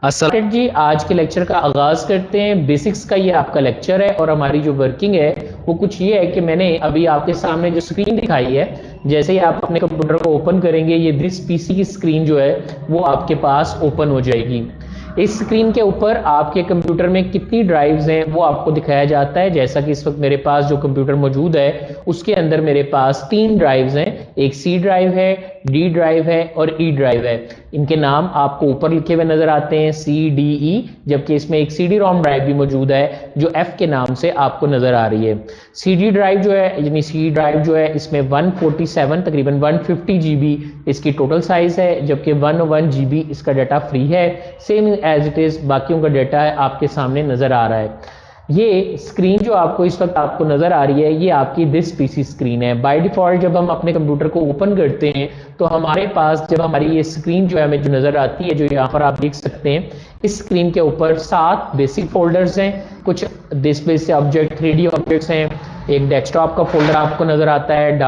अस्सलाम जी, आज के लेक्चर का आगाज करते हैं। बेसिक्स का ये आपका लेक्चर है और हमारी जो वर्किंग है वो कुछ ये है कि मैंने अभी आपके सामने जो स्क्रीन दिखाई है, जैसे ही आप अपने कंप्यूटर को ओपन करेंगे ये दिस पीसी की स्क्रीन जो है वो आपके पास ओपन हो जाएगी। इस स्क्रीन के ऊपर आपके कंप्यूटर में कितनी ड्राइव्स हैं वो आपको दिखाया जाता है। जैसा कि इस वक्त मेरे पास जो कंप्यूटर मौजूद है उसके अंदर मेरे पास 3 ड्राइव्स हैं। एक सी ड्राइव है, डी ड्राइव है और ई ड्राइव है। इनके नाम आपको ऊपर लिखे हुए नजर आते हैं, सी डी ई, जबकि इसमें एक सी डी रोम ड्राइव भी मौजूद है जो एफ के नाम से आपको नजर आ रही है। सी डी ड्राइव जो है यानी सी ड्राइव जो है इसमें 147 तकरीबन 150 जीबी इसकी टोटल साइज है, जबकि 101 जीबी इसका डाटा फ्री है। सेम एज इट इज बाकियों का डाटा आपके सामने नजर आ रहा है। ये स्क्रीन जो आपको इस वक्त आपको नजर आ रही है ये आपकी दिस पीसी स्क्रीन है। बाय डिफॉल्ट जब हम अपने कंप्यूटर को ओपन करते हैं तो हमारे पास जब हमारी ये स्क्रीन जो है हमें जो नजर आती है, जो यहाँ पर आप देख सकते हैं, इस स्क्रीन के ऊपर 7 बेसिक फोल्डर्स हैं। कुछ this base object 3D objects हैं। एक डेस्कटॉप का फोल्डर आपको नजर आता है,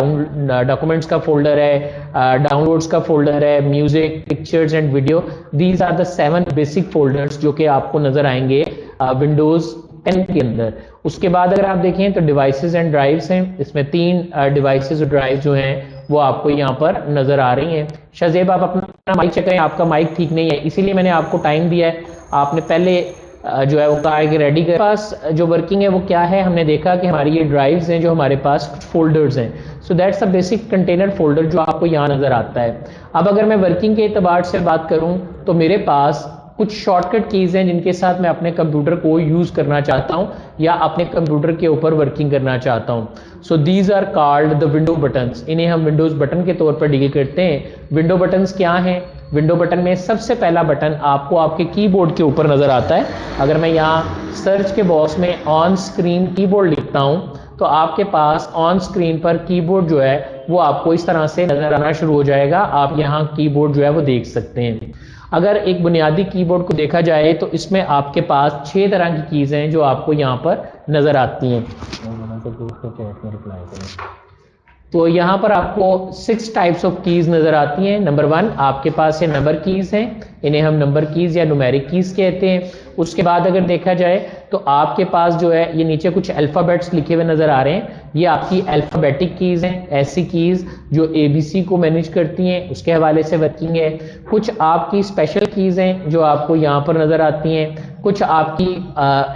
डॉक्यूमेंट्स का फोल्डर है, डाउनलोड्स का फोल्डर है, music, pictures and video. These are the 7 basic folders जो कि आपको नजर आएंगे विंडोज 10 के अंदर। उसके बाद अगर आप देखें तो डिवाइसेस एंड ड्राइव्स हैं। इसमें 3 डिवाइसेस और ड्राइव जो हैं वो आपको यहाँ पर नजर आ रही हैं। शाहजेब आप अपना माइक चेक करें, आपका माइक ठीक नहीं है, इसीलिए मैंने आपको टाइम दिया है। आपने पहले जो है वो कहा है कि रेडी कर। पास जो वर्किंग है वो क्या है, हमने देखा कि हमारी ये ड्राइव्स हैं जो हमारे पास कुछ फोल्डर्स हैं। So that's a basic container folder जो आपको यहाँ नजर आता है। अब अगर मैं वर्किंग के एतबार से बात करूँ तो मेरे पास कुछ शॉर्टकट कीज हैं जिनके साथ मैं अपने कंप्यूटर को यूज करना चाहता हूं या अपने कंप्यूटर के ऊपर वर्किंग करना चाहता हूं। So these are called the window buttons. इन्हें हम विंडोज बटन के तौर पर डील करते हैं। विंडो बटन्स क्या हैं? विंडो बटन में सबसे पहला बटन आपको आपके कीबोर्ड के ऊपर नजर आता है। अगर मैं यहाँ सर्च के बॉक्स में ऑन स्क्रीन कीबोर्ड लिखता हूं तो आपके पास ऑन स्क्रीन पर कीबोर्ड जो है वो आपको इस तरह से नजर आना शुरू हो जाएगा। आप यहाँ कीबोर्ड जो है वो देख सकते हैं। अगर एक बुनियादी कीबोर्ड को देखा जाए तो इसमें आपके पास 6 तरह की कीज हैं जो आपको यहाँ पर नजर आती हैं। तो यहाँ पर आपको 6 टाइप्स ऑफ कीज नजर आती हैं। नंबर 1 आपके पास ये नंबर कीज हैं, इन्हें हम नंबर कीज या न्यूमेरिक कीज कहते हैं। उसके बाद अगर देखा जाए तो आपके पास जो है ये नीचे कुछ अल्फाबेट्स लिखे हुए नजर आ रहे हैं, ये आपकी अल्फाबेटिक कीज हैं, ऐसी कीज जो एबीसी को मैनेज करती हैं, उसके हवाले से वर्किंग है। कुछ आपकी स्पेशल कीज हैं जो आपको यहाँ पर नजर आती हैं। कुछ आपकी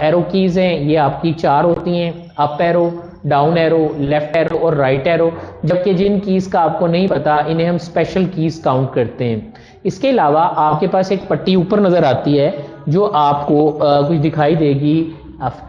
एरो कीज हैं, ये आपकी 4 होती हैं, up arrow, down arrow, left arrow और राइट एरो। जबकि जिन कीज का आपको नहीं पता इन्हें हम स्पेशल कीज काउंट करते हैं। इसके अलावा आपके पास एक पट्टी ऊपर नजर आती है जो आपको कुछ दिखाई देगी।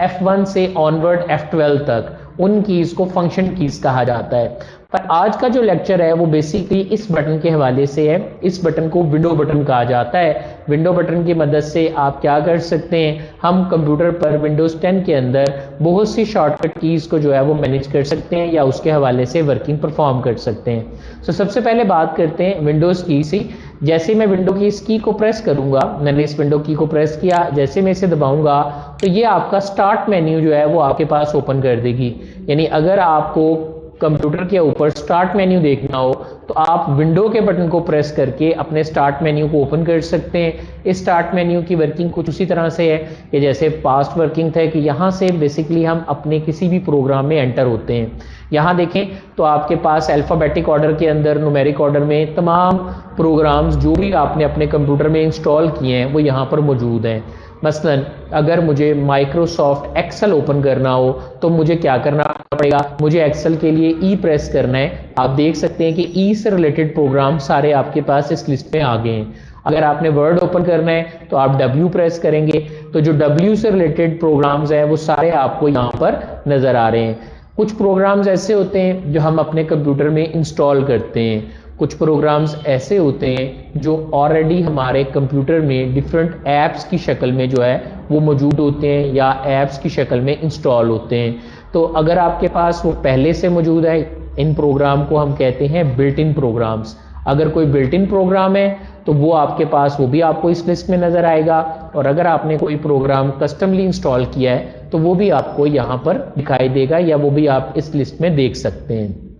F1 से ऑनवर्ड F12 तक उन कीज को फंक्शन कीज कहा जाता है। पर आज का जो लेक्चर है वो बेसिकली इस बटन के हवाले से है। इस बटन को विंडो बटन कहा जाता है। विंडो बटन की मदद से आप क्या कर सकते हैं, हम कंप्यूटर पर विंडोज 10 के अंदर बहुत सी शॉर्टकट कीज को जो है वो मैनेज कर सकते हैं या उसके हवाले से वर्किंग परफॉर्म कर सकते हैं। तो सबसे पहले बात करते हैं विंडोज की से। जैसे मैं विंडो की इस की को प्रेस करूंगा, मैंने इस विंडो की को प्रेस किया, जैसे मैं इसे दबाऊंगा तो ये आपका स्टार्ट मेन्यू जो है वो आपके पास ओपन कर देगी। यानी अगर आपको कंप्यूटर के ऊपर स्टार्ट मेन्यू देखना हो तो आप विंडो के बटन को प्रेस करके अपने स्टार्ट मेन्यू को ओपन कर सकते हैं। इस स्टार्ट मेन्यू की वर्किंग कुछ उसी तरह से है कि जैसे पास्ट वर्किंग था कि यहाँ से बेसिकली हम अपने किसी भी प्रोग्राम में एंटर होते हैं। यहाँ देखें तो आपके पास अल्फाबेटिक ऑर्डर के अंदर, न्यूमेरिक ऑर्डर में तमाम प्रोग्राम्स जो भी आपने अपने कंप्यूटर में इंस्टॉल किए हैं वो यहाँ पर मौजूद हैं। मसलन अगर मुझे माइक्रोसॉफ्ट एक्सेल ओपन करना हो तो मुझे क्या करना पड़ेगा, मुझे एक्सेल के लिए ई प्रेस करना है। आप देख सकते हैं कि ई से रिलेटेड प्रोग्राम सारे आपके पास इस लिस्ट में आ गए हैं। अगर आपने वर्ड ओपन करना है तो आप डब्ल्यू प्रेस करेंगे तो जो डब्ल्यू से रिलेटेड प्रोग्राम्स हैं वो सारे आपको यहाँ पर नजर आ रहे हैं। कुछ प्रोग्राम्स ऐसे होते हैं जो हम अपने कंप्यूटर में इंस्टॉल करते हैं, कुछ प्रोग्राम्स ऐसे होते हैं जो ऑलरेडी हमारे कंप्यूटर में डिफरेंट ऐप्स की शक्ल में जो है वो मौजूद होते हैं या ऐप्स की शक्ल में इंस्टॉल होते हैं। तो अगर आपके पास वो पहले से मौजूद है, इन प्रोग्राम को हम कहते हैं बिल्ट इन प्रोग्राम्स। अगर कोई बिल्ट इन प्रोग्राम है तो वो आपके पास, वो भी आपको इस लिस्ट में नजर आएगा। और अगर आपने कोई प्रोग्राम कस्टमली इंस्टॉल किया है तो वो भी आपको यहाँ पर दिखाई देगा या वो भी आप इस लिस्ट में देख सकते हैं।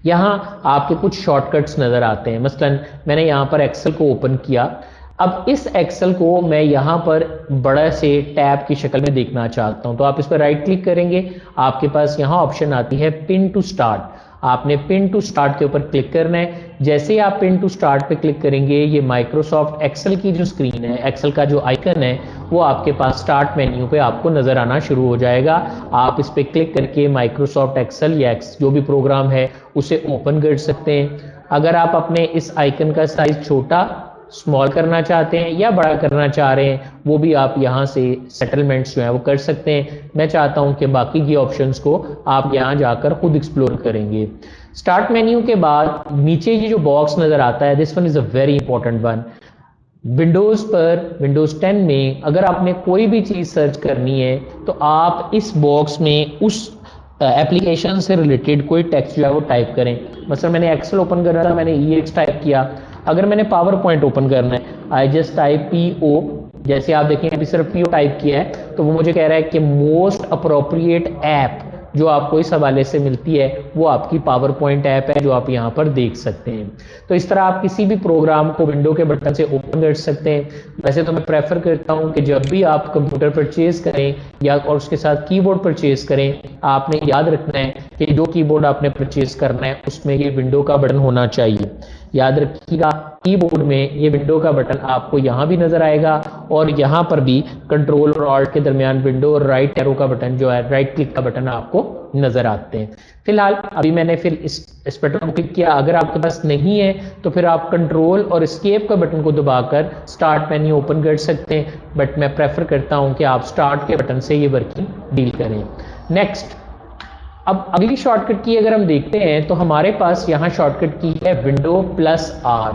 यहाँ आपके कुछ शॉर्टकट्स नजर आते हैं। मसलन मैंने यहाँ पर एक्सेल को ओपन किया, अब इस एक्सेल को मैं यहाँ पर बड़ा से टैब की शक्ल में देखना चाहता हूँ, तो आप इस पर राइट क्लिक करेंगे, आपके पास यहाँ ऑप्शन आती है पिन टू स्टार्ट। आपने पिन टू स्टार्ट के ऊपर क्लिक करना है। जैसे ही आप पिन टू स्टार्ट पे क्लिक करेंगे, ये माइक्रोसॉफ्ट एक्सेल की जो स्क्रीन है, एक्सेल का जो आइकन है, वो आपके पास स्टार्ट मेन्यू पे आपको नजर आना शुरू हो जाएगा। आप इस पर क्लिक करके माइक्रोसॉफ्ट एक्सेल या जो भी प्रोग्राम है उसे ओपन कर सकते हैं। अगर आप अपने इस आइकन का साइज छोटा स्मॉल करना चाहते हैं या बड़ा करना चाह रहे हैं, वो भी आप यहाँ से सेटलमेंट्स जो है वो कर सकते हैं। मैं चाहता हूँ कि बाकी की ऑप्शंस को आप यहाँ जाकर खुद एक्सप्लोर करेंगे। स्टार्ट मेन्यू के बाद नीचे ये जो बॉक्स नजर आता है, this one is a very important one. Windows पर विंडोज 10 में अगर आपने कोई भी चीज सर्च करनी है तो आप इस बॉक्स में उस एप्लीकेशन से रिलेटेड कोई टेक्स्ट जो है वो टाइप करें। मतलब मैंने एक्सेल ओपन करना था, मैंने EX टाइप किया। अगर मैंने पावर पॉइंट ओपन करना है, आई जस्ट टाइप PO। जैसे आप देखें अभी सिर्फ PO टाइप किया है, तो वो मुझे कह रहा है कि मोस्ट अप्रोप्रिएट ऐप जो आपको इस हवाले से मिलती है वो आपकी पावर पॉइंट ऐप है, जो आप यहाँ पर देख सकते हैं। तो इस तरह आप किसी भी प्रोग्राम को विंडो के बटन से ओपन कर सकते हैं। वैसे तो मैं प्रेफर करता हूँ कि जब भी आप कंप्यूटर परचेज करें या और उसके साथ कीबोर्ड परचेज करें, आपने याद रखना है कि जो कीबोर्ड आपने परचेज करना है उसमें ये विंडो का बटन होना चाहिए। याद रखिएगा, कीबोर्ड में ये विंडो का बटन आपको यहाँ भी नजर आएगा और यहाँ पर भी कंट्रोल और ऑल्ट के दरमियान विंडो और राइट एरो का बटन जो है, राइट क्लिक का बटन आपको नजर आते हैं। फिलहाल अभी मैंने फिर इस बटन को क्लिक किया। अगर आपके पास नहीं है तो फिर आप कंट्रोल और एस्केप का बटन को दबाकर स्टार्ट मेन्यू ओपन कर सकते हैं, बट मैं प्रेफर करता हूं कि आप स्टार्ट के बटन से ये वर्किंग डील करें। नेक्स्ट, अब अगली शॉर्टकट की अगर हम देखते हैं तो हमारे पास यहाँ शॉर्टकट की है Windows+R।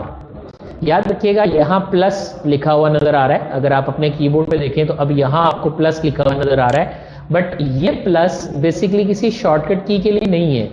याद रखिएगा, यहाँ प्लस लिखा हुआ नजर आ रहा है। अगर आप अपने कीबोर्ड पे देखें तो अब यहाँ आपको प्लस लिखा हुआ नजर आ रहा है, बट ये प्लस बेसिकली किसी शॉर्टकट की के लिए नहीं है।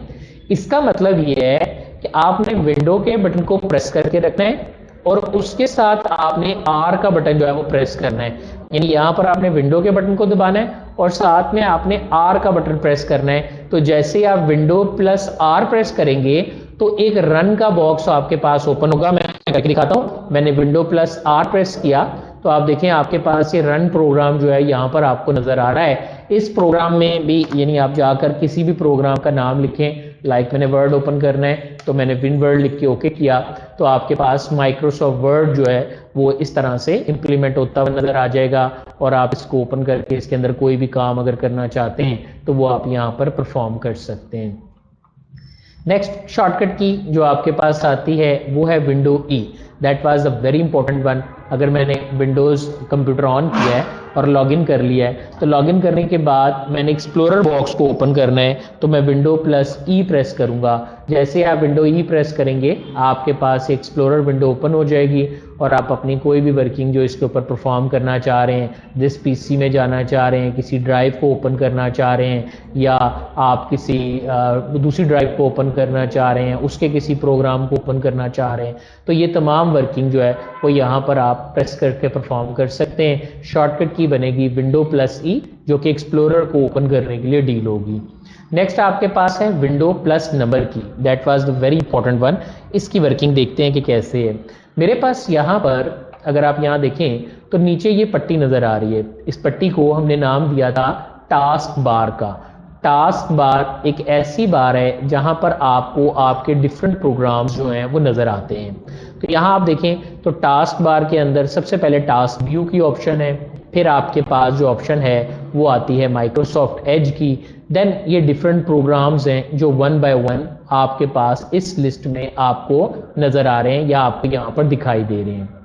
इसका मतलब ये है कि आपने विंडो के बटन को प्रेस करके रखना है और उसके साथ आपने R का बटन जो है वो प्रेस करना है। यानी यहाँ पर आपने विंडो के बटन को दबाना है और साथ में आपने R का बटन प्रेस करना है। तो जैसे आप Windows+R प्रेस करेंगे तो एक रन का बॉक्स आपके पास ओपन होगा। मैं करके दिखाता हूँ। मैंने Windows+R प्रेस किया तो आप देखें आपके पास ये रन प्रोग्राम जो है यहाँ पर आपको नजर आ रहा है। इस प्रोग्राम में भी यानी आप जाकर किसी भी प्रोग्राम का नाम लिखें, लाइक मैंने वर्ड ओपन करना है तो मैंने विनवर्ड लिख के ओके किया, तो आपके पास माइक्रोसॉफ्ट वर्ड जो है वो इस तरह से इंप्लीमेंट होता हुआ नजर आ जाएगा और आप इसको ओपन करके इसके अंदर कोई भी काम अगर करना चाहते हैं तो वो आप यहाँ पर परफॉर्म कर सकते हैं। नेक्स्ट शॉर्टकट की जो आपके पास आती है वो है window E। That was a very important one. अगर मैंने विंडोज कंप्यूटर ऑन किया है और लॉगिन कर लिया है तो लॉगिन करने के बाद मैंने एक्सप्लोरर बॉक्स को ओपन करना है तो मैं Windows+E प्रेस करूंगा। जैसे आप विंडो E प्रेस करेंगे आपके पास एक्सप्लोरर विंडो ओपन हो जाएगी और आप अपनी कोई भी वर्किंग जो इसके ऊपर परफॉर्म करना चाह रहे हैं, जिस PC में जाना चाह रहे हैं, किसी ड्राइव को ओपन करना चाह रहे हैं या आप किसी दूसरी ड्राइव को ओपन करना चाह रहे हैं, उसके किसी प्रोग्राम को ओपन करना चाह रहे हैं, तो ये तमाम वर्किंग जो है वो यहाँ पर आप प्रेस करके परफॉर्म कर सकते हैं। शॉर्टकट की बनेगी Windows+E जो कि एक्सप्लोरर को ओपन करने के लिए डील होगी। नेक्स्ट आपके पास है Windows+नंबर की। That was the very important one. इसकी वर्किंग देखते हैं कि कैसे है। मेरे पास यहाँ पर अगर आप यहाँ देखें तो नीचे ये पट्टी नजर आ रही है। इस पट्टी को हमने नाम दिया था टास्क बार का। टास्क बार एक ऐसी बार है जहां पर आपको आपके डिफरेंट प्रोग्राम्स जो हैं वो नजर आते हैं। तो यहाँ आप देखें तो टास्क बार के अंदर सबसे पहले टास्क व्यू की ऑप्शन है, फिर आपके पास जो ऑप्शन है वो आती है माइक्रोसॉफ्ट एज की। देन ये डिफरेंट प्रोग्राम्स हैं जो वन बाय वन आपके पास इस लिस्ट में आपको नजर आ रहे हैं या आपको यहाँ पर दिखाई दे रहे हैं।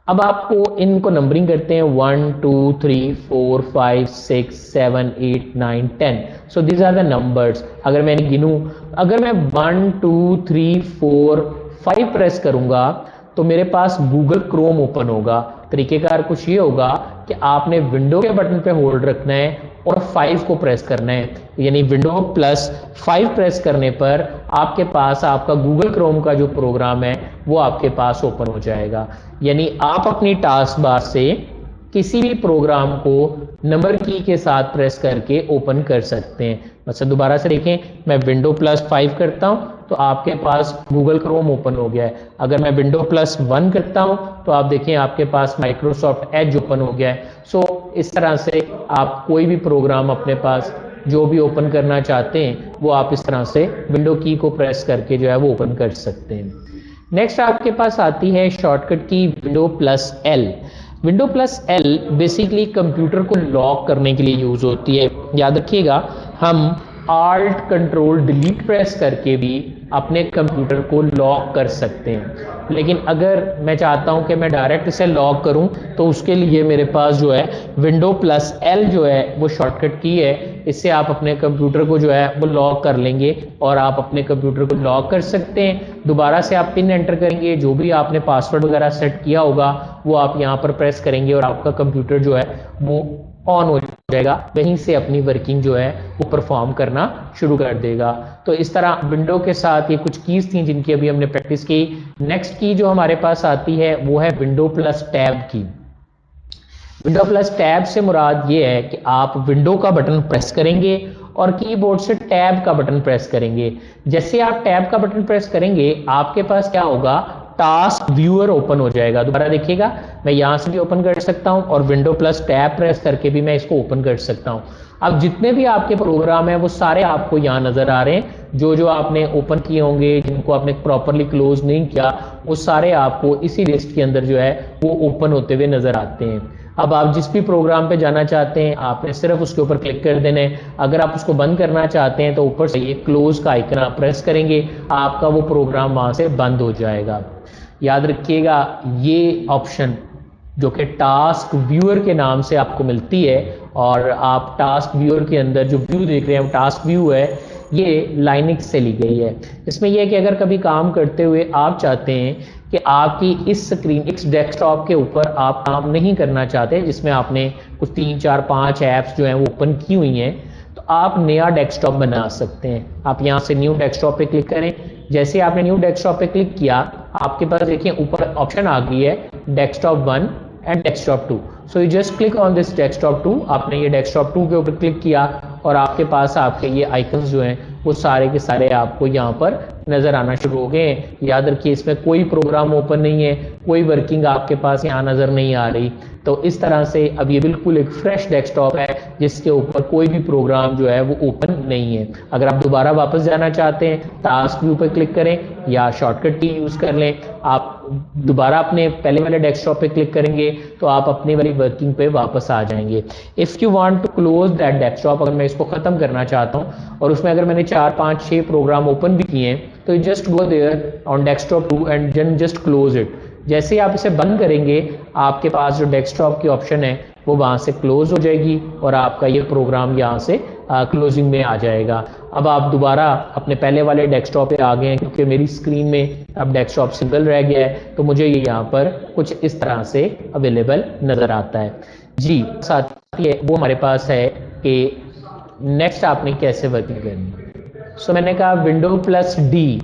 अब आपको इनको नंबरिंग करते हैं 1 2 3 4 5 6 7 8 9 10। So these are the numbers. अगर मैं गिनूं, अगर मैं 1 2 3 4 5 प्रेस करूंगा तो मेरे पास गूगल क्रोम ओपन होगा। तरीकेकार कुछ ये होगा कि आपने विंडो के बटन पे होल्ड रखना है और 5 को प्रेस करना है, यानी Windows+5 प्रेस करने पर आपके पास आपका गूगल क्रोम का जो प्रोग्राम है वो आपके पास ओपन हो जाएगा। यानी आप अपनी टास्क बार से किसी भी प्रोग्राम को नंबर की के साथ प्रेस करके ओपन कर सकते हैं। मतलब दोबारा से देखें, मैं Windows+5 करता हूं तो आपके पास गूगल क्रोम ओपन हो गया है। अगर मैं विंडो +1 करता हूं तो आप देखें आपके पास माइक्रोसॉफ्ट एज ओपन हो गया है। सो इस तरह से आप कोई भी प्रोग्राम अपने पास जो भी ओपन करना चाहते हैं वो आप इस तरह से विंडो की को प्रेस करके जो है वो ओपन कर सकते हैं। नेक्स्ट आपके पास आती है शॉर्टकट की विंडो+L। विंडो+L बेसिकली कंप्यूटर को लॉक करने के लिए यूज होती है। याद रखिएगा, हम Alt Control Delete प्रेस करके भी अपने कंप्यूटर को लॉक कर सकते हैं। लेकिन अगर मैं चाहता हूं कि मैं डायरेक्ट इसे लॉक करूं तो उसके लिए मेरे पास जो है विंडो+L जो है वो शॉर्टकट की है। इससे आप अपने कंप्यूटर को जो है वो लॉक कर लेंगे और आप अपने कंप्यूटर को लॉक कर सकते हैं। दोबारा से आप पिन एंटर करेंगे, जो भी आपने पासवर्ड वगैरह सेट किया होगा वो आप यहाँ पर प्रेस करेंगे और आपका कंप्यूटर जो है वो ऑन हो जाएगा, वहीं से अपनी वर्किंग जो है वो परफॉर्म करना शुरू कर देगा। तो इस तरह विंडो के साथ ये कुछ कीज थी जिनकी अभी हमने प्रैक्टिस की। नेक्स्ट की जो हमारे पास आती है वो है विंडो+टैब की। विंडो+टैब से मुराद ये है कि आप विंडो का बटन प्रेस करेंगे और कीबोर्ड से टैब का बटन प्रेस करेंगे। जैसे आप टैब का बटन प्रेस करेंगे आपके पास क्या होगा, टास्क व्यूअर ओपन हो जाएगा। दोबारा देखिएगा, मैं यहां से भी ओपन कर सकता हूं और विंडो+टैब प्रेस करके भी मैं इसको ओपन कर सकता हूं। अब जितने भी आपके प्रोग्राम है वो सारे आपको यहाँ नजर आ रहे हैं। जो जो आपने ओपन किए होंगे, जिनको आपने प्रॉपरली क्लोज नहीं किया, वो सारे आपको इसी लिस्ट के अंदर जो है वो ओपन होते हुए नजर आते हैं। अब आप जिस भी प्रोग्राम पे जाना चाहते हैं आपने सिर्फ उसके ऊपर क्लिक कर देना है। अगर आप उसको बंद करना चाहते हैं तो ऊपर से ये क्लोज का आइकन आप प्रेस करेंगे, आपका वो प्रोग्राम वहां से बंद हो जाएगा। याद रखिएगा, ये ऑप्शन जो कि टास्क व्यूअर के नाम से आपको मिलती है, और आप टास्क व्यूअर के अंदर जो व्यू देख रहे हैं वो टास्क व्यू है, ये लाइनक्स से ली गई है। इसमें यह है कि अगर कभी काम करते हुए आप चाहते हैं कि आपकी इस स्क्रीन, इस डेस्कटॉप के ऊपर आप काम नहीं करना चाहते, जिसमें आपने कुछ 3 4 5 ऐप्स जो हैं वो ओपन की हुई हैं, तो आप नया डेस्कटॉप बना सकते हैं। आप यहाँ से न्यू डेस्कटॉप पे क्लिक करें। जैसे आपने न्यू डेस्कटॉप पे क्लिक किया, आपके पास देखिए ऊपर ऑप्शन आ गई है desktop 1 and desktop 2। So you just click on this desktop 2। आपने ये डेस्कटॉप 2 के ऊपर क्लिक किया और आपके पास आपके ये आइकन्स जो हैं वो सारे के सारे आपको यहाँ पर नजर आना शुरू हो गए हैं। याद रखिए, इसमें कोई प्रोग्राम ओपन नहीं है, कोई वर्किंग आपके पास यहाँ नजर नहीं आ रही। तो इस तरह से अब ये बिल्कुल एक फ्रेश डेस्कटॉप है जिसके ऊपर कोई भी प्रोग्राम जो है वो ओपन नहीं है। अगर आप दोबारा वापस जाना चाहते हैं, टास्क व्यू पर क्लिक करें या शॉर्टकट की यूज कर लें। आप दोबारा अपने पहले वाले डेस्कटॉप पे क्लिक करेंगे तो आप अपनी वाली वर्किंग पे वापस आ जाएंगे। If you want to close that desktop, अगर मैं इसको खत्म करना चाहता हूं और उसमें अगर मैंने 4 5 6 प्रोग्राम ओपन भी किए हैं, तो just go there on desktop 2 and just close it. जैसे ही आप इसे बंद करेंगे, आपके पास जो डेस्कटॉप की ऑप्शन है वो वहां से क्लोज हो जाएगी और आपका ये प्रोग्राम यहाँ से क्लोजिंग में आ जाएगा। अब आप दोबारा अपने पहले वाले डेस्कटॉप पे आ गए हैं, क्योंकि मेरी स्क्रीन में अब डेस्कटॉप सिंगल रह गया है, तो मुझे ये यहाँ पर कुछ इस तरह से अवेलेबल नजर आता है। जी, साथ ही वो हमारे पास है कि नेक्स्ट आपने कैसे वर्किंग करनी। सो मैंने कहा विंडो+D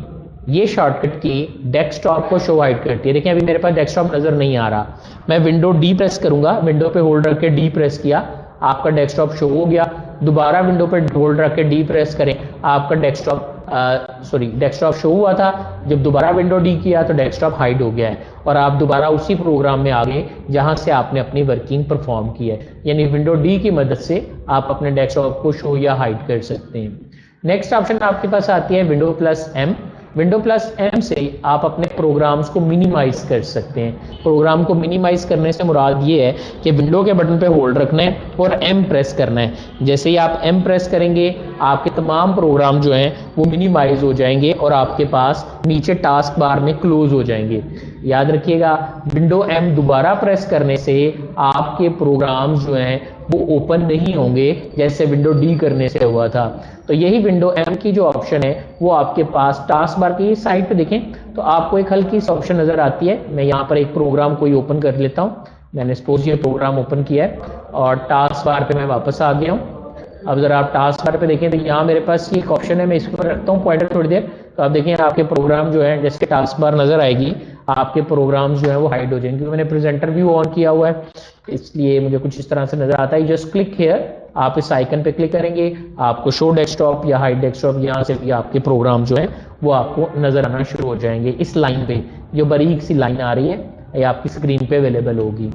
ये शॉर्टकट की डेस्कटॉप को शो हाइड करती है। देखिए अभी मेरे पास डेस्कटॉप नजर नहीं आ रहा, मैं विंडो D प्रेस करूंगा, विंडो पे होल्ड रख के D प्रेस किया, आपका डेस्कटॉप शो हो गया। दोबारा विंडो पे होल्ड रख के D प्रेस करें, आपका डेस्कटॉप शो हुआ था। जब दोबारा विंडो D किया तो डेस्कटॉप हाइड हो गया है और आप दोबारा उसी प्रोग्राम में आ गए जहां से आपने अपनी वर्किंग परफॉर्म की है। यानी विंडो D की मदद से आप अपने डेस्कटॉप को शो या हाइड कर सकते हैं। नेक्स्ट ऑप्शन आपके पास आती है विंडो+M। विंडो+M से आप अपने प्रोग्राम्स को मिनिमाइज कर सकते हैं। प्रोग्राम को मिनिमाइज करने से मुराद ये है कि विंडो के बटन पे होल्ड रखना है और M प्रेस करना है। जैसे ही आप M प्रेस करेंगे, आपके तमाम प्रोग्राम जो हैं वो मिनिमाइज हो जाएंगे और आपके पास नीचे टास्क बार में क्लोज हो जाएंगे। याद रखिएगा, विंडो M दोबारा प्रेस करने से आपके प्रोग्राम जो हैं वो ओपन नहीं होंगे जैसे विंडो D करने से हुआ था। तो यही विंडो M की जो ऑप्शन है वो आपके पास टास्क बार की साइड पे देखें तो आपको एक हल्की सी ऑप्शन नजर आती है। मैं यहाँ पर एक प्रोग्राम कोई ओपन कर लेता हूँ। मैंने सपोज ये प्रोग्राम ओपन किया है और टास्क बार पे मैं वापस आ गया हूँ। अब जरा आप टास्क बार पे देखें तो यहाँ मेरे पास ये एक ऑप्शन है, मैं इसके ऊपर रखता हूँ पॉइंटर थोड़ी देर, तो आप देखें आपके प्रोग्राम जो है जैसे टास्क बार नजर आएगी, आपके प्रोग्राम्स जो है वो हाइड हो जाएंगे, क्योंकि मैंने प्रेजेंटर व्यू ऑन किया हुआ है, इसलिए मुझे कुछ इस तरह से नजर आता है। जस्ट क्लिक हियर, आप इस आइकन पे क्लिक करेंगे, आपको शो डेस्कटॉप या हाइड डेस्कटॉप, यहाँ से भी आपके प्रोग्राम जो है वो आपको नजर आना शुरू हो जाएंगे। इस लाइन पे जो बारीक सी लाइन आ रही है ये आपकी स्क्रीन पे अवेलेबल होगी।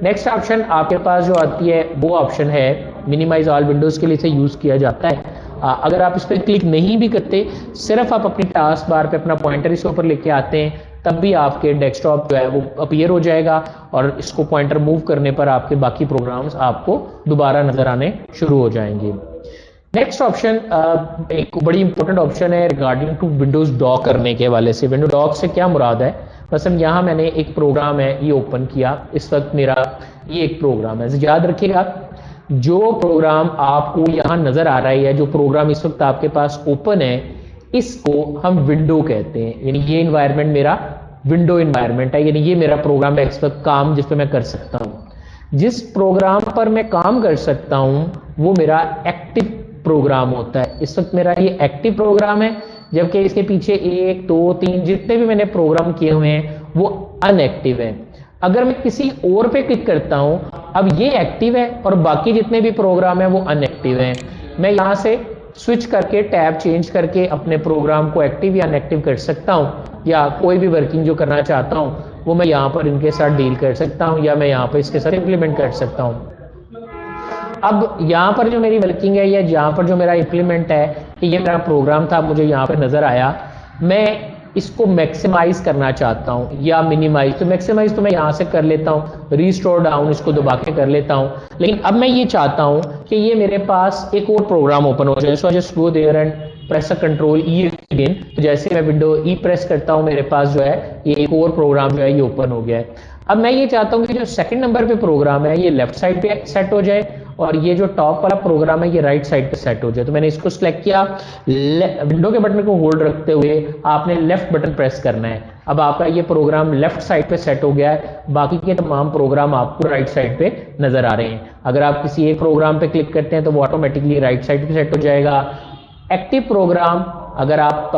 नेक्स्ट ऑप्शन आपके पास जो आती है वो ऑप्शन है मिनिमाइज ऑल विंडोज के लिए से यूज किया जाता है। अगर आप इस पर क्लिक नहीं भी करते, सिर्फ आप अपनी टास्क बार पे अपना पॉइंटर इसके ऊपर लेके आते हैं, तब भी आपके डेस्कटॉप जो है वो अपीयर हो जाएगा और इसको पॉइंटर मूव करने पर आपके बाकी प्रोग्राम्स आपको दोबारा नजर आने शुरू हो जाएंगे। नेक्स्ट ऑप्शन एक बड़ी इंपॉर्टेंट ऑप्शन है रिगार्डिंग टू विंडोज डॉक करने के हवाले से। विंडो डॉक से क्या मुराद है? मसलन यहाँ मैंने एक प्रोग्राम है ये ओपन किया, इस वक्त मेरा ये एक प्रोग्राम है। याद रखिएगा जो प्रोग्राम आपको यहाँ नजर आ रहा है, जो प्रोग्राम इस वक्त आपके पास ओपन है, इसको हम विंडो कहते हैं। यानी ये इन्वायरमेंट मेरा विंडो इन्वायरमेंट है, यानी ये मेरा प्रोग्राम है इस वक्त काम जिस पे मैं कर सकता हूँ। जिस प्रोग्राम पर मैं काम कर सकता हूँ वो मेरा एक्टिव प्रोग्राम होता है। इस वक्त मेरा ये एक्टिव प्रोग्राम है, जबकि इसके पीछे 1 2 3 जितने भी मैंने प्रोग्राम किए हुए हैं वो अनएक्टिव है। अगर मैं किसी और पे क्लिक करता हूं, अब ये एक्टिव है और बाकी जितने भी प्रोग्राम है वो अनएक्टिव है। मैं यहां से स्विच करके टैब चेंज करके अपने प्रोग्राम को एक्टिव या अनएक्टिव कर सकता हूं, या कोई भी वर्किंग जो करना चाहता हूं वो मैं यहां पर इनके साथ डील कर सकता हूं, या मैं यहां पर इसके साथ इंप्लीमेंट कर सकता हूं। अब यहाँ पर जो मेरी वर्किंग है या यहाँ पर जो मेरा इंप्लीमेंट है कि ये मेरा प्रोग्राम था, मुझे यहाँ पर नजर आया, मैं इसको मैक्सिमाइज करना चाहता हूँ या मिनिमाइज। तो मैक्सिमाइज तो मैं यहाँ से कर लेता हूँ, रीस्टोर डाउन इसको दबा के कर लेता हूँ। लेकिन अब मैं ये चाहता हूँ कि ये मेरे पास एक और प्रोग्राम ओपन हो जाए। So just go there and press control E again. तो जैसे मैं विंडो ई प्रेस करता हूँ, मेरे पास जो है ये एक और प्रोग्राम जो है ये ओपन हो गया है। अब मैं ये चाहता हूँ कि जो सेकंड नंबर पे प्रोग्राम है ये लेफ्ट साइड पे सेट हो जाए और ये जो टॉप वाला प्रोग्राम है ये राइट साइड पे सेट हो जाए। तो मैंने इसको सिलेक्ट किया, विंडो के बटन को होल्ड रखते हुए आपने लेफ्ट बटन प्रेस करना है। अब आपका ये प्रोग्राम लेफ्ट साइड पे सेट हो गया है, बाकी के तमाम प्रोग्राम आपको राइट साइड पे नजर आ रहे हैं। अगर आप किसी एक प्रोग्राम पे क्लिक करते हैं तो वो ऑटोमेटिकली राइट साइड पे सेट हो जाएगा। एक्टिव प्रोग्राम अगर आप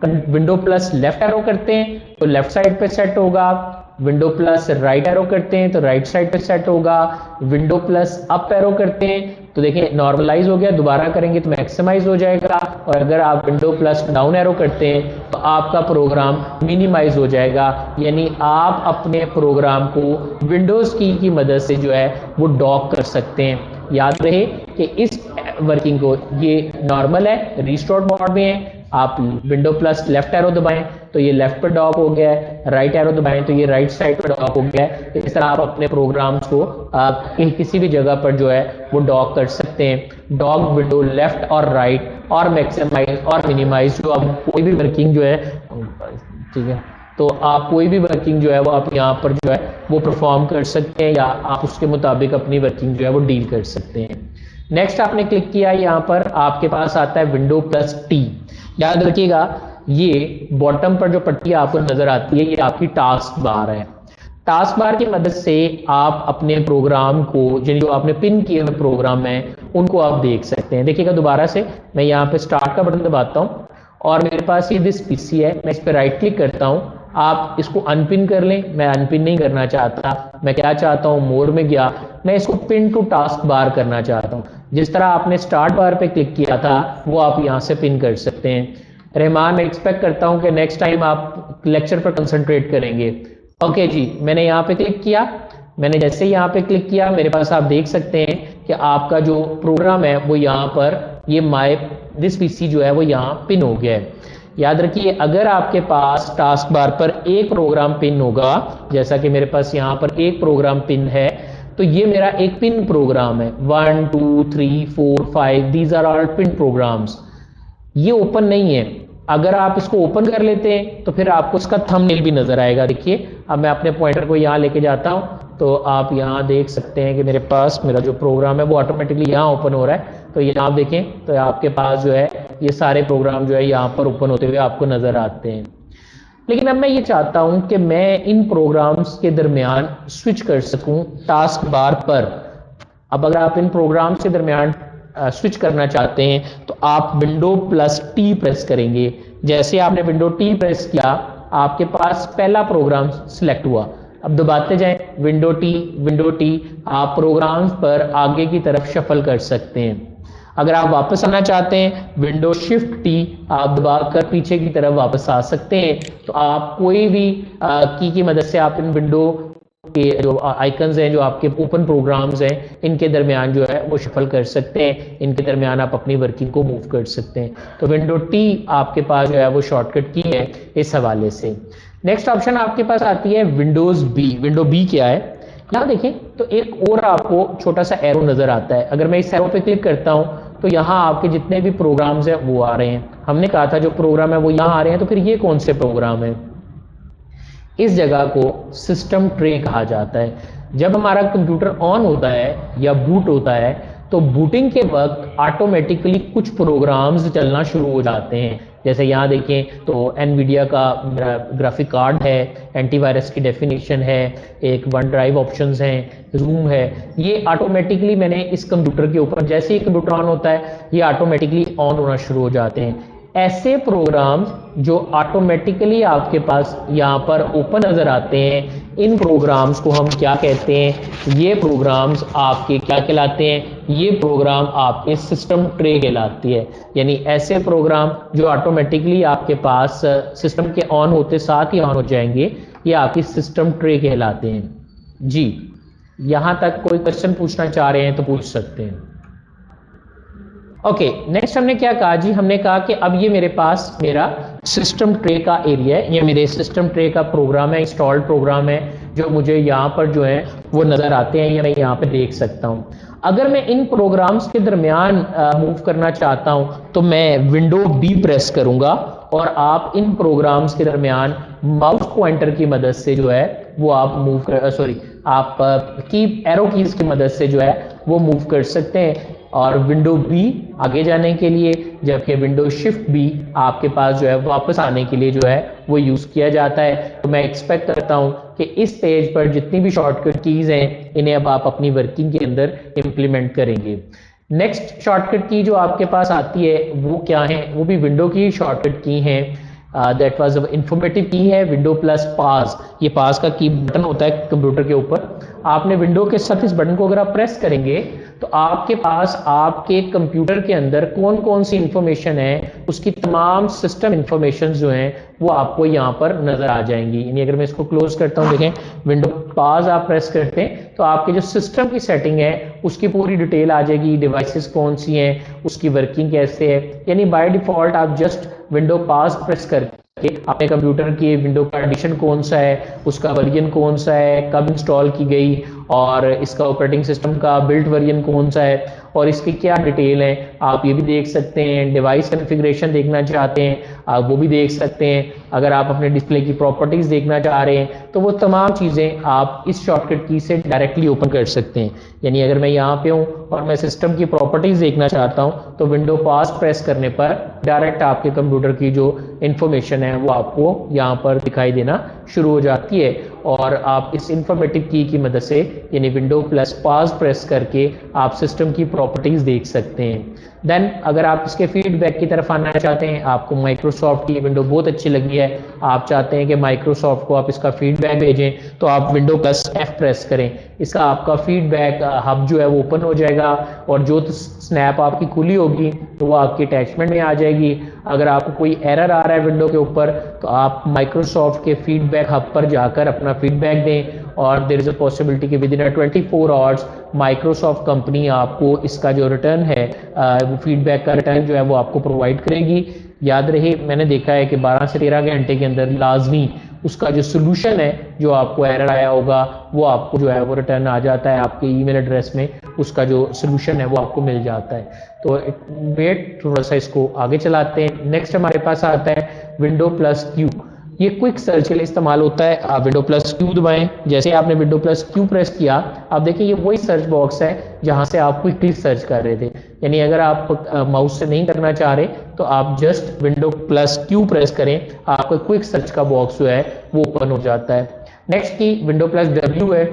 विंडो प्लस लेफ्ट एरो करते हैं तो लेफ्ट साइड पे सेट होगा, विंडो प्लस राइट एरो करते हैं तो राइट साइड पे सेट होगा, विंडो प्लस अप एरो करते हैं तो देखिए नॉर्मलाइज हो गया, दोबारा करेंगे तो मैक्सिमाइज हो जाएगा, और अगर आप विंडो प्लस डाउन एरो करते हैं तो आपका प्रोग्राम मिनिमाइज हो जाएगा। यानी आप अपने प्रोग्राम को विंडोज की मदद से जो है वो डॉक कर सकते हैं। याद रहे कि इस वर्किंग को ये नॉर्मल है, रिस्टोर मोड में है, आप विंडो प्लस लेफ्ट एरो दबाएं तो ये लेफ्ट पर डॉक हो गया है, राइट एरो दबाएं तो ये राइट साइड पर डॉक हो गया है। इस तरह आप अपने प्रोग्राम्स को किसी भी जगह पर जो है वो डॉक कर सकते हैं। डॉक विंडो लेफ्ट और राइट और मैक्सिमाइज और मिनिमाइज, जो आप कोई भी वर्किंग जो है, ठीक है, तो आप कोई भी वर्किंग जो है वो आप यहाँ पर जो है वो परफॉर्म कर सकते हैं, या आप उसके मुताबिक अपनी वर्किंग जो है वो डील कर सकते हैं। नेक्स्ट आपने क्लिक किया, यहाँ पर आपके पास आता है विंडो प्लस टी। याद रखिएगा ये बॉटम पर जो पट्टी आपको नजर आती है ये आपकी टास्क बार है। टास्क बार की मदद से आप अपने प्रोग्राम को, जो आपने पिन किए हुए प्रोग्राम है उनको आप देख सकते हैं। देखिएगा दोबारा से मैं यहाँ पे स्टार्ट का बटन दबाता हूँ और मेरे पास ये दिस पीसी है, मैं इस पर राइट क्लिक करता हूँ। आप इसको अनपिन कर लें, मैं अनपिन नहीं करना चाहता, मैं क्या चाहता हूँ, मोर में गया, मैं इसको पिन टू टास्क बार करना चाहता हूँ। जिस तरह आपने स्टार्ट बार पे क्लिक किया था वो आप यहाँ से पिन कर सकते हैं। रहमान, मैं एक्सपेक्ट करता हूँ कि नेक्स्ट टाइम आप लेक्चर पर कंसंट्रेट करेंगे। ओके जी, मैंने यहाँ पे क्लिक किया, मैंने जैसे ही यहाँ पे क्लिक किया मेरे पास आप देख सकते हैं कि आपका जो प्रोग्राम है वो यहाँ पर ये माय दिस पीसी जो है वो यहाँ पिन हो गया है। याद रखिए अगर आपके पास टास्क बार पर एक प्रोग्राम पिन होगा, जैसा कि मेरे पास यहाँ पर एक प्रोग्राम पिन है, तो ये मेरा एक पिन प्रोग्राम है। 1 2 3 4 5 these are all pin programs. ये ओपन नहीं है, अगर आप इसको ओपन कर लेते हैं तो फिर आपको इसका थंबनेल भी नजर आएगा। देखिए अब मैं अपने पॉइंटर को यहाँ लेके जाता हूँ तो आप यहाँ देख सकते हैं कि मेरे पास मेरा जो प्रोग्राम है वो ऑटोमेटिकली यहाँ ओपन हो रहा है। तो यहाँ आप देखें तो आपके पास जो है ये सारे प्रोग्राम जो है यहाँ पर ओपन होते हुए आपको नजर आते हैं। लेकिन अब मैं ये चाहता हूँ कि मैं इन प्रोग्राम्स के दरमियान स्विच कर सकूँ टास्क बार पर। अब अगर आप इन प्रोग्राम्स के दरमियान स्विच करना चाहते हैं तो आप विंडो प्लस टी प्रेस करेंगे। जैसे आपने विंडो टी प्रेस किया आपके पास पहला प्रोग्राम सिलेक्ट हुआ। अब दबाते जाएं विंडो टी, आप प्रोग्राम्स पर आगे की तरफ शफल कर सकते हैं। अगर आप वापस आना चाहते हैं विंडो शिफ्ट टी आप दबाकर पीछे की तरफ वापस आ सकते हैं। तो आप कोई भी की मदद से आप इन विंडो के जो आइकन्स हैं, जो आपके ओपन प्रोग्राम्स हैं, इनके दरमियान जो है वो शफल कर सकते हैं, इनके दरमियान आप अपनी वर्किंग को मूव कर सकते हैं। तो विंडो टी आपके पास जो है वो शॉर्टकट की है इस हवाले से। नेक्स्ट ऑप्शन आपके पास आती है विंडोज बी। विंडो बी क्या है, यहाँ देखें तो एक और आपको छोटा सा एरो नजर आता है। अगर मैं इस एरो पे क्लिक करता हूँ तो यहाँ आपके जितने भी प्रोग्राम्स हैं वो आ रहे हैं। हमने कहा था जो प्रोग्राम है वो यहाँ आ रहे हैं, तो फिर ये कौन से प्रोग्राम है? इस जगह को सिस्टम ट्रे कहा जाता है। जब हमारा कंप्यूटर ऑन होता है या बूट होता है तो बूटिंग के वक्त ऑटोमेटिकली कुछ प्रोग्राम्स चलना शुरू हो जाते हैं। जैसे यहाँ देखें तो एनवीडिया का ग्राफिक कार्ड है, एंटीवायरस की डेफिनेशन है, एक वन ड्राइव ऑप्शंस हैं, जूम है। ये ऑटोमेटिकली मैंने इस कंप्यूटर के ऊपर जैसे ही कंप्यूटर ऑन होता है ये ऑटोमेटिकली ऑन होना शुरू हो जाते हैं। ऐसे प्रोग्राम जो ऑटोमेटिकली आपके पास यहाँ पर ओपन नजर आते हैं, इन प्रोग्राम्स को हम क्या कहते हैं? ये प्रोग्राम्स आपके क्या कहलाते हैं? ये प्रोग्राम आपके सिस्टम ट्रे कहलाती है। यानी ऐसे प्रोग्राम जो ऑटोमेटिकली आपके पास सिस्टम के ऑन होते साथ ही ऑन हो जाएंगे, ये आपकी सिस्टम ट्रे कहलाते हैं। जी, यहाँ तक कोई क्वेश्चन पूछना चाह रहे हैं तो पूछ सकते हैं। ओके, नेक्स्ट हमने क्या कहा जी? हमने कहा कि अब ये मेरे पास मेरा सिस्टम ट्रे का एरिया है, ये मेरे सिस्टम ट्रे का प्रोग्राम है, इंस्टॉल्ड प्रोग्राम है, जो मुझे यहाँ पर जो है वो नजर आते हैं या मैं यहाँ पे देख सकता हूँ। अगर मैं इन प्रोग्राम्स के दरमियान मूव करना चाहता हूँ तो मैं विंडो बी प्रेस करूंगा और आप इन प्रोग्राम्स के दरमियान माउस पॉइंटर की मदद से जो है वो आप मूव कर आप की एरो कीज की मदद से जो है वो मूव कर सकते हैं। और विंडो बी आगे जाने के लिए, जबकि विंडो शिफ्ट बी आपके पास जो है वापस आने के लिए जो है वो यूज किया जाता है। तो मैं एक्सपेक्ट करता हूं कि इस पेज पर जितनी भी शॉर्टकट कीज हैं इन्हें अब आप अपनी वर्किंग के अंदर इंप्लीमेंट करेंगे। नेक्स्ट शॉर्टकट की जो आपके पास आती है वो क्या है? वो भी विंडो की शॉर्टकट की है। दैट वाज इंफॉर्मेटिव की है विंडो प्लस पास। ये पास का की बटन होता है कंप्यूटर के ऊपर। आपने विंडो के साथ इस बटन को अगर आप प्रेस करेंगे तो आपके पास आपके कंप्यूटर के अंदर कौन कौन सी इंफॉर्मेशन है उसकी तमाम सिस्टम इंफॉर्मेशन जो हैं वो आपको यहाँ पर नजर आ जाएंगी। यानी अगर मैं इसको क्लोज करता हूँ, देखें विंडो पास आप प्रेस करते हैं तो आपके जो सिस्टम की सेटिंग है उसकी पूरी डिटेल आ जाएगी, डिवाइसेस कौन सी हैं, उसकी वर्किंग कैसे है। यानी बाय डिफॉल्ट आप जस्ट विंडो पास प्रेस करके अपने कंप्यूटर की विंडो का एडिशन कौन सा है, उसका वर्जन कौन सा है, कब इंस्टॉल की गई, और इसका ऑपरेटिंग सिस्टम का बिल्ट वर्जन कौन सा है और इसकी क्या डिटेल है, आप ये भी देख सकते हैं। डिवाइस कॉन्फ़िगरेशन देखना चाहते हैं आप वो भी देख सकते हैं। अगर आप अपने डिस्प्ले की प्रॉपर्टीज देखना चाह रहे हैं तो वो तमाम चीज़ें आप इस शॉर्टकट की से डायरेक्टली ओपन कर सकते हैं। यानी अगर मैं यहाँ पे हूँ और मैं सिस्टम की प्रॉपर्टीज देखना चाहता हूँ तो विंडो पास प्रेस करने पर डायरेक्ट आपके कंप्यूटर की जो इंफॉर्मेशन है वो आपको यहाँ पर दिखाई देना शुरू हो जाती है और आप इस इंफॉर्मेटिव की मदद से यानी विंडो प्लस पास प्रेस करके आप सिस्टम की प्रॉपर्टीज देख सकते हैं। देन अगर आप इसके फीडबैक की तरफ आना चाहते हैं, आपको माइक्रोसॉफ्ट की विंडो बहुत अच्छी लगी है, आप चाहते हैं कि माइक्रोसॉफ्ट को आप इसका फीडबैक भेजें तो आप विंडो प्लस एफ प्रेस करें। इसका आपका फीडबैक हब जो है वो ओपन हो जाएगा और जो स्नैप आपकी खुली होगी तो वो आपकी अटैचमेंट में आ जाएगी। अगर आपको कोई एरर आ रहा है विंडो के ऊपर तो आप माइक्रोसॉफ्ट के फीडबैक हब पर जाकर अपना फीडबैक दें और देयर इज अ पॉसिबिलिटी कि with in 24 hours Microsoft company आपको इसका जो रिटर्न है वो फीडबैक का रिटर्न जो है वो आपको प्रोवाइड करेगी। याद रहे मैंने देखा है कि 12 से 13 घंटे के अंदर लाजमी उसका जो सोल्यूशन है जो आपको एरर आया होगा वो आपको जो है वो रिटर्न आ जाता है आपके ईमेल एड्रेस में, उसका जो सोल्यूशन है वो आपको मिल जाता है। तो वेट थोड़ा सा इसको आगे चलाते हैं। नेक्स्ट हमारे पास आता है विंडो प्लस क्यू। ये क्विक सर्च के लिए इस्तेमाल होता है। आप विंडो प्लस क्यू दबाएं, जैसे आपने विंडो प्लस क्यू प्रेस किया आप देखिए ये वही सर्च बॉक्स है जहां से आप क्विकली सर्च कर रहे थे। यानी अगर आप माउस से नहीं करना चाह रहे तो आप just window plus Q press करें, आपका क्विक सर्च का बॉक्स जो है वो ओपन हो जाता है। नेक्स्ट की विंडो प्लस डब्ल्यू है।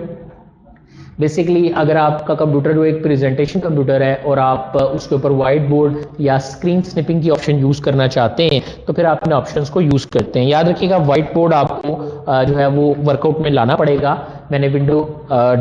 बेसिकली अगर आपका कंप्यूटर जो एक प्रेजेंटेशन कंप्यूटर है और आप उसके ऊपर वाइट बोर्ड या स्क्रीन स्निपिंग की ऑप्शन यूज़ करना चाहते हैं तो फिर आप इन ऑप्शंस को यूज़ करते हैं। याद रखिएगा वाइट बोर्ड आपको जो है वो वर्कआउट में लाना पड़ेगा। मैंने विंडो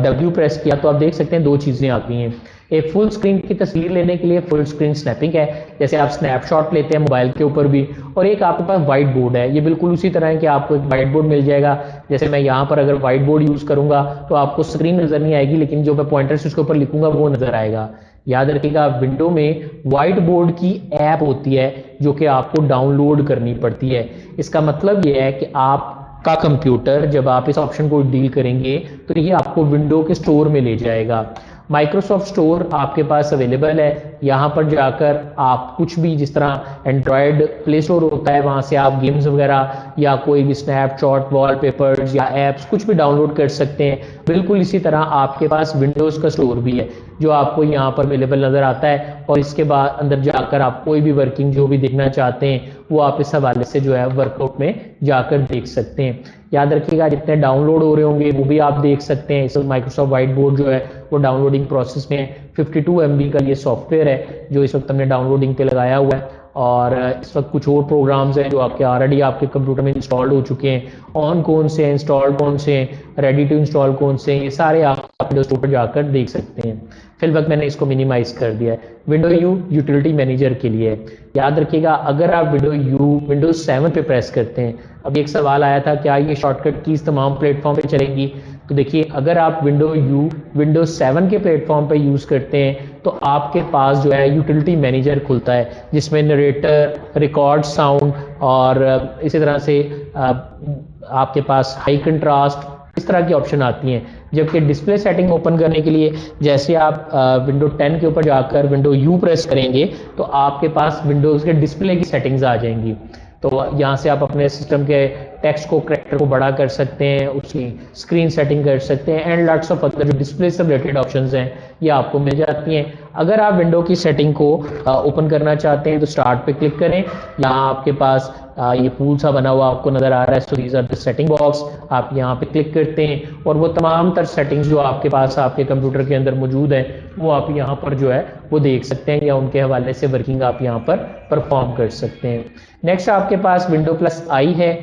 W प्रेस किया तो आप देख सकते हैं दो चीज़ें आ गई हैं। एक फुल स्क्रीन की तस्वीर लेने के लिए फुल स्क्रीन स्नैपिंग है, जैसे आप स्नैपशॉट लेते हैं मोबाइल के ऊपर भी, और एक आपके पास वाइट बोर्ड है। ये बिल्कुल उसी तरह है कि आपको एक वाइट बोर्ड मिल जाएगा। जैसे मैं यहाँ पर अगर वाइट बोर्ड यूज़ करूंगा तो आपको स्क्रीन नज़र नहीं आएगी, लेकिन जो मैं पॉइंटर से उसके ऊपर लिखूंगा वो नज़र आएगा। याद रखिएगा विंडो में वाइट बोर्ड की ऐप होती है जो कि आपको डाउनलोड करनी पड़ती है। इसका मतलब ये है कि आपका कंप्यूटर जब आप इस ऑप्शन को डील करेंगे तो ये आपको विंडो के स्टोर में ले जाएगा। माइक्रोसॉफ्ट स्टोर आपके पास अवेलेबल है। यहाँ पर जाकर आप कुछ भी, जिस तरह एंड्रॉयड प्ले स्टोर होता है वहाँ से आप गेम्स वगैरह या कोई भी स्नैपचैट वॉलपेपर्स या एप्स कुछ भी डाउनलोड कर सकते हैं। बिल्कुल इसी तरह आपके पास विंडोज़ का स्टोर भी है जो आपको यहाँ पर अवेलेबल नज़र आता है, और इसके बाद अंदर जाकर आप कोई भी वर्किंग जो भी देखना चाहते हैं वो आप इस हवाले से जो है वर्कआउट में जाकर देख सकते हैं। याद रखिएगा जितने डाउनलोड हो रहे होंगे वो भी आप देख सकते हैं। इस माइक्रोसॉफ्ट वाइट बोर्ड जो है वो डाउनलोडिंग प्रोसेस में 52 MB का ये सॉफ्टवेयर है जो इस वक्त हमने डाउनलोडिंग पे लगाया हुआ है। और इस वक्त कुछ और प्रोग्राम्स हैं जो आपके ऑलरेडी आपके कंप्यूटर में इंस्टॉल्ड हो चुके हैं। ऑन कौन से हैं, इंस्टॉल्ड कौन से हैं, रेडी टू इंस्टॉल कौन से हैं, ये सारे आप विंडोज पर जाकर देख सकते हैं। फिल वक्त मैंने इसको मिनिमाइज कर दिया है। विंडो यू यूटिलिटी मैनेजर के लिए है। याद रखिएगा अगर आप विंडोज 7 पे प्रेस करते हैं, अभी एक सवाल आया था क्या ये शॉर्टकट कीज तमाम प्लेटफॉर्म पे चलेंगी, तो देखिए अगर आप विंडोज 7 के प्लेटफॉर्म पे यूज़ करते हैं तो आपके पास जो है यूटिलिटी मैनेजर खुलता है जिसमें नरेटर, रिकॉर्ड साउंड और इसी तरह से आपके पास हाई कंट्रास्ट इस तरह की ऑप्शन आती हैं। जबकि डिस्प्ले सेटिंग ओपन करने के लिए जैसे आप विंडो 10 के ऊपर जाकर विंडो यू प्रेस करेंगे तो आपके पास विंडोज़ के डिस्प्ले की सेटिंग्स आ जाएंगी। तो यहाँ से आप अपने सिस्टम के टेक्स्ट को, करैक्टर को बड़ा कर सकते हैं, उसकी स्क्रीन सेटिंग कर सकते हैं, एंड लॉट्स ऑफ अदर जो डिस्प्ले से रिलेटेड ऑप्शंस हैं ये आपको मिल जाती हैं। अगर आप विंडो की सेटिंग को ओपन करना चाहते हैं तो स्टार्ट पे क्लिक करें। यहाँ आपके पास ये पूल सा बना हुआ आपको नजर आ रहा है, so these are the setting box. आप यहाँ पे क्लिक करते हैं और वो तमाम तर सेटिंग्स जो आपके पास आपके कंप्यूटर के अंदर मौजूद है वो आप यहाँ पर जो है वो देख सकते हैं, या उनके हवाले से वर्किंग आप यहाँ पर परफॉर्म कर सकते हैं। नेक्स्ट आपके पास विंडो प्लस आई है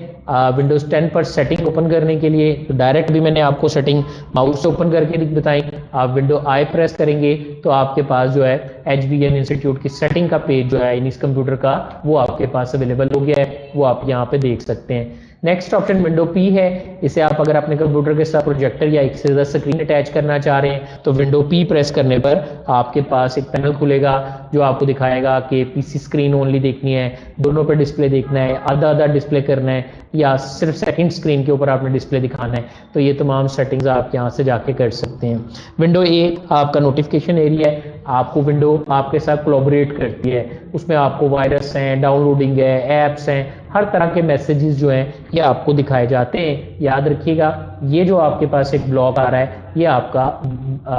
विंडोज 10 पर सेटिंग ओपन करने के लिए। तो डायरेक्ट भी मैंने आपको सेटिंग माउस से ओपन करके बताई। आप विंडो आई प्रेस करेंगे तो आपके पास जो है HBN इंस्टीट्यूट की सेटिंग का पेज जो है इस कंप्यूटर का वो आपके पास अवेलेबल हो गया है, वो आप यहाँ पे देख सकते हैं। नेक्स्ट ऑप्शन विंडो P है। इसे आप अगर अपने कंप्यूटर के साथ प्रोजेक्टर या एक से ज़्यादा स्क्रीन अटैच करना चाह रहे हैं तो विंडो P प्रेस करने पर आपके पास एक पैनल खुलेगा जो आपको दिखाएगा कि PC स्क्रीन ओनली देखनी है, दोनों पे डिस्प्ले देखना है, आधा आधा डिस्प्ले करना है, या सिर्फ सेकंड स्क्रीन के ऊपर आपने डिस्प्ले दिखाना है। तो ये तमाम सेटिंग्स आप यहाँ से जाके कर सकते हैं। विंडो A आपका नोटिफिकेशन एरिया है। आपको विंडो आपके साथ कोलैबोरेट करती है, उसमें आपको वायरस हैं, डाउनलोडिंग है, ऐप्स हैं, हर तरह के मैसेजेस जो हैं ये आपको दिखाए जाते हैं। याद रखिएगा ये जो आपके पास एक ब्लॉक आ रहा है ये आपका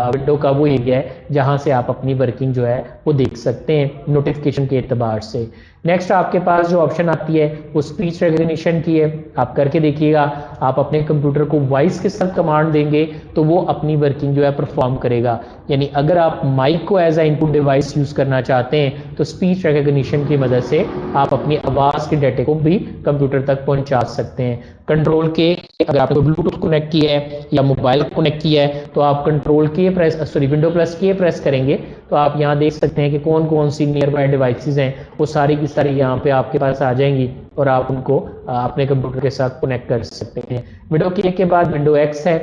विंडो का वो एरिया है जहां से आप अपनी वर्किंग जो है वो देख सकते हैं नोटिफिकेशन के एतबार से। नेक्स्ट आपके पास जो ऑप्शन आती है वो स्पीच रिकग्निशन की है। आप करके देखिएगा, आप अपने कंप्यूटर को वॉइस के साथ कमांड देंगे तो वो अपनी वर्किंग जो है परफॉर्म करेगा। यानी अगर आप माइक को as a input device use करना चाहते हैं तो स्पीच रिकग्निशन की मदद से आप अपनी आवाज के डाटे को भी कंप्यूटर तक पहुंचा सकते हैं। कंट्रोल के, अगर आपने ब्लूटूथ कनेक्ट किया है या मोबाइल कनेक्ट किया है तो आप कंट्रोल के प्रेस विंडो प्लस के प्रेस करेंगे तो आप यहाँ देख सकते हैं कि कौन कौन सी नियर बाय डिवाइसेस हैं वो सारी की सारी यहाँ पे आपके पास आ जाएंगी और आप उनको अपने कंप्यूटर के साथ कनेक्ट कर सकते हैं। विंडो के बाद विंडो एक्स है।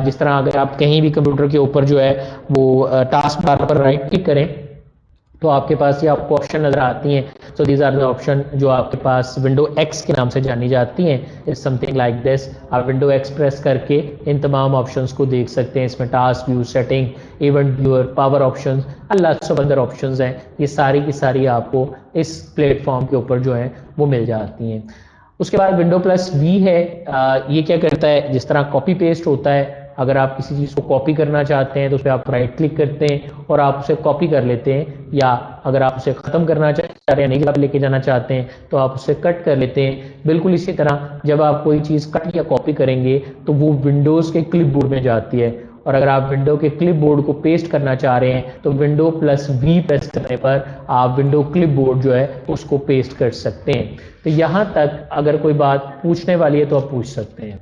जिस तरह अगर आप कहीं भी कंप्यूटर के ऊपर जो है वो टास्क बार पर राइट क्लिक करें तो आपके पास ये आपको ऑप्शन नजर आती हैं। So these are the option जो आपके पास विंडो एक्स के नाम से जानी जाती हैं। It's something like this. आप विंडो एक्स प्रेस करके इन तमाम ऑप्शंस को देख सकते हैं। इसमें task view, setting, event viewer, power options, अल्लाह सब अंदर ऑप्शंस हैं। ये सारी की सारी आपको इस प्लेटफॉर्म के ऊपर जो है वो मिल जाती हैं। उसके बाद विंडो प्लस वी है। ये क्या करता है, जिस तरह कॉपी पेस्ट होता है, अगर आप किसी चीज़ को कॉपी करना चाहते हैं तो उस पर आप राइट क्लिक करते हैं और आप उसे कॉपी कर लेते हैं, या अगर आप उसे ख़त्म करना चाहते हैं, नई जगह लेके जाना चाहते हैं तो आप उसे कट कर लेते हैं। बिल्कुल इसी तरह जब आप कोई चीज़ कट या कॉपी करेंगे तो वो विंडोज़ के क्लिपबोर्ड में जाती है और अगर आप विंडो के क्लिपबोर्ड को पेस्ट करना चाह रहे हैं तो विंडो प्लस वी प्रेस करने पर आप विंडो क्लिपबोर्ड जो है उसको पेस्ट कर सकते हैं। तो यहाँ तक अगर कोई बात पूछने वाली है तो आप पूछ सकते हैं।